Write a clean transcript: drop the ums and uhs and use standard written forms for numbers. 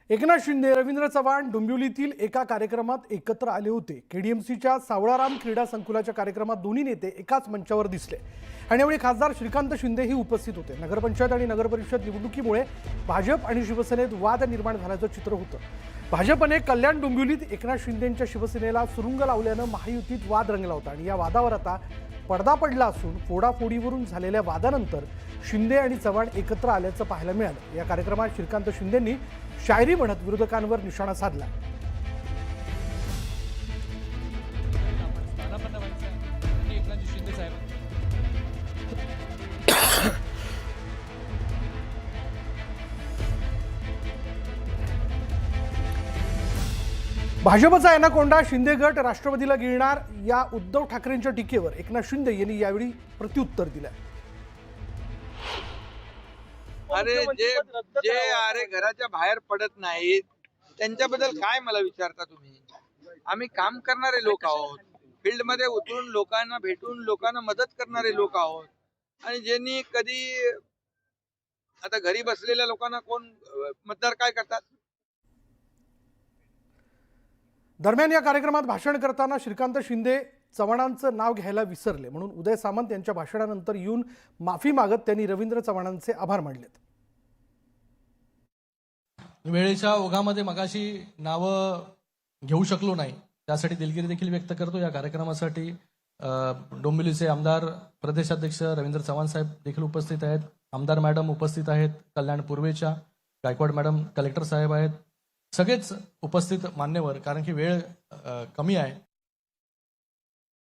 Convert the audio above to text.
एकनाथ शिंदे, रवींद्र चव्हाण डोंबिवलीतील एका कार्यक्रमात एकत्र आले होते। केडीएमसीच्या सावळाराम क्रीडा संकुलाच्या कार्यक्रमात दोन्ही नेते एकाच मंचावर दिसले आणि यावेळी खासदार श्रीकांत शिंदेही उपस्थित होते। नगरपंचायत आणि नगरपरिषद निवडणुकीमुळे भाजप आणि शिवसेनेत वाद निर्माण झाल्याचं चित्र होतं। भाजपने कल्याण डोंबिवलीत एकनाथ शिंदेंच्या शिवसेनेला सुरुंग लावल्यानं महायुतीत वाद रंगला होता आणि या वादावर आता पडदा पडला असून फोडाफोडीवरून झालेल्या वादानंतर शिंदे आणि चव्हाण एकत्र आल्याचं पाहायला मिळालं। या कार्यक्रमात श्रीकांत शिंदेंनी शायरी म्हणत विरोधकांवर निशाणा साधला। भाजपचा एनाकोंडा शिंदे गट राष्ट्रवादीला गिळणार या उद्धव ठाकरेंच्या टीकेवर एकनाथ शिंदे यांनी यावेळी प्रत्युत्तर दिलं। अरे जे घराच्या बाहेर पडत नाहीत त्यांच्याबद्दल काय मला विचारता तुम्ही? आम्ही काम करणारे लोक आहोत, फील्ड मध्ये उतरून लोकांना भेटून लोकांना मदत करणारे लोक आहोत आणि ज्यांनी कधी आता घरी बसलेल्या लोकांना कोण मतदार काय करतात? दरम्यान या कार्यक्रमात भाषण करताना श्रीकांत शिंदे चव्हाणांचं नाव घ्यायला विसरले, म्हणून उदय सामंत यांच्या भाषणानंतर येऊन माफी मागत त्यांनी रवींद्र चव्हाणांचे आभार मानलेत। वेळेच्या ओघामध्ये मगाशी नावं घेऊ शकलो नाही, त्यासाठी दिलगिरी देखील व्यक्त करतो। या कार्यक्रमासाठी डोंबिवलीचे आमदार प्रदेशाध्यक्ष रवींद्र चव्हाण साहेब देखील उपस्थित आहेत, आमदार मॅडम उपस्थित आहेत, कल्याण पूर्वेच्या गायकवाड मॅडम कलेक्टर साहेब आहेत, सगळेच उपस्थित मान्यवर, कारण की वेळ कमी आहे।